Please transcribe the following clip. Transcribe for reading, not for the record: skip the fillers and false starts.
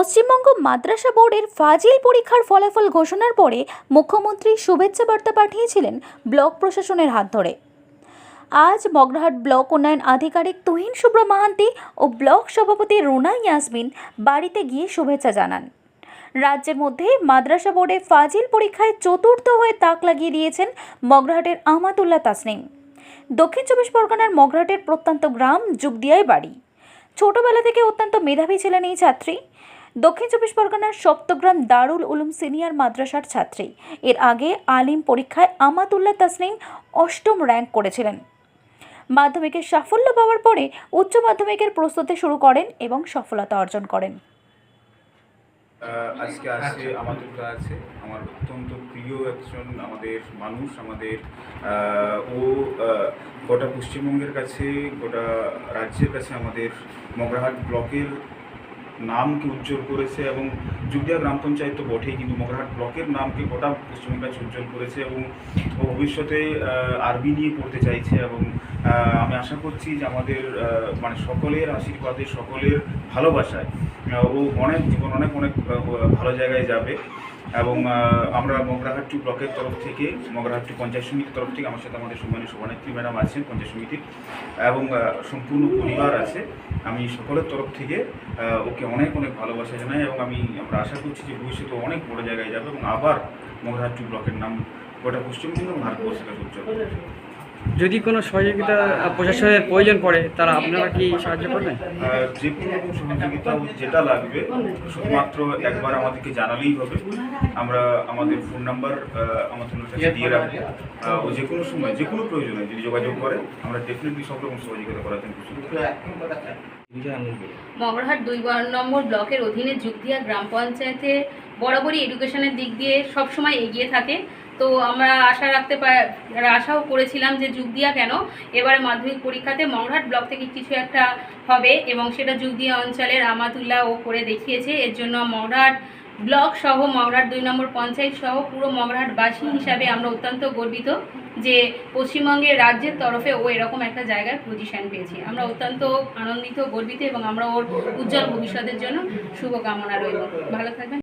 পশ্চিমবঙ্গ মাদ্রাসা বোর্ডের ফাজিল পরীক্ষার ফলাফল ঘোষণার পরে মুখ্যমন্ত্রী শুভেচ্ছা বার্তা পাঠিয়েছিলেন ব্লক প্রশাসনের হাত ধরে। আজ মগরাহাট ব্লক উন্নয়ন আধিকারিক তুহিন শুভ্র মাহান্তি ও ব্লক সভাপতি রুনা ইয়াসমিন বাড়িতে গিয়ে শুভেচ্ছা জানান। রাজ্যের মধ্যে মাদ্রাসা বোর্ডে ফাজিল পরীক্ষায় চতুর্থ হয়ে তাক লাগিয়ে দিয়েছেন মগরাহাটের আমাতুল্লাহ তাসনিম। দক্ষিণ চব্বিশ পরগনার মগরাহাটের প্রত্যন্ত গ্রাম যুগদিয়ায় বাড়ি। ছোটবেলা থেকে অত্যন্ত মেধাবী ছিলেন এই ছাত্রী। দক্ষিণ চব্বিশ পরগনার সপ্তগ্রাম দারুল উলুম সিনিয়র মাদ্রাসার ছাত্রী। এর আগে আলিম পরীক্ষায় আমাতুল্লাহ তাসনিম ৮ম র্যাঙ্ক করেছিলেন। মাধ্যমিকের সাফল্য পাওয়ার পরে উচ্চ মাধ্যমিকের প্রস্তুতি শুরু করেন এবং সফলতা অর্জন করেন। আজকে আসে আমাতুল্লাহ আছে আমার অত্যন্ত প্রিয় একজন আমাদের মানুষ। আমাদের ও গোটা পশ্চিমবঙ্গের কাছে, গোটা রাজ্যের কাছে আমাদের মগরাহাট ব্লকের নামকে উজ্জ্বল করেছে এবং যুগদিয়া গ্রাম পঞ্চায়েত তো বটেই, কিন্তু মগরাহাট ব্লকের নামকে গোটা পশ্চিমবঙ্গের কাছে উজ্জ্বল করেছে এবং ও ভবিষ্যতে আরবি নিয়ে পড়তে চাইছে। এবং আমি আশা করছি যে আমাদের মানে সকলের আশীর্বাদে, সকলের ভালোবাসায় ও জীবন অনেক ভালো জায়গায় যাবে। এবং আমরা মগরাহাট টু ব্লকের তরফ থেকে, মগরাহাট টু পঞ্চায়েত সমিতির তরফ থেকে আমার সাথে আমাদের সম্মানীয় সভানেত্রী ম্যাডাম আছেন পঞ্চায়েত সমিতির, এবং সম্পূর্ণ পরিবার আছে। আমি সকলের তরফ থেকে ওকে অনেক ভালোবাসা জানাই এবং আমরা আশা করছি যে ভবিষ্যতে অনেক বড় জায়গায় যাবে এবং আবার মগরাহাট টু ব্লকের নাম গোটা পশ্চিমবঙ্গ এবং ভারতবর্ষের কাছে উজ্জ্বল। যদি কোনো সহযোগিতা প্রশাসনের প্রয়োজন পড়ে তারা আপনারা কি সাহায্য করবেন? যে কোনো রকম সহযোগিতা যেটা লাগবে শুধুমাত্র একবার আমাদেরকে জানালেই হবে। আমরা আমাদের ফোন নাম্বার আমাদের কাছে দিয়ে রাখবো। ও যে কোনো সময়, যে কোনো প্রয়োজনে যদি যোগাযোগ করে আমরা ডেফিনেটলি সব রকম সহযোগিতা করার জন্য প্রস্তুত। মগরাহাট ২ নম্বর ব্লকের অধীনে যুগদিয়া গ্রাম পঞ্চায়েতে বরাবরই এডুকেশনের দিক দিয়ে সবসময় এগিয়ে থাকে। তো আমরা আশাও করেছিলাম যে যুগদিয়া কেন, এবারে মাধ্যমিক পরীক্ষাতে মগরাহাট ব্লক থেকে কিছু একটা হবে এবং সেটা যুগদিয়া অঞ্চলের আমাতুল্লাহ ও করে দেখিয়েছে। এর জন্য মগরাহাট ব্লক সহ মগরাহাট ২ নম্বর পঞ্চায়েত সহ পুরো মগরাহাটবাসী হিসাবে আমরা অত্যন্ত গর্বিত যে পশ্চিমবঙ্গের রাজ্যের তরফে ও এরকম একটা জায়গায় পজিশন পেয়েছি। আমরা অত্যন্ত আনন্দিত, গর্বিত এবং আমরা ওর উজ্জ্বল ভবিষ্যতের জন্য শুভকামনা রইল। ভালো থাকবেন।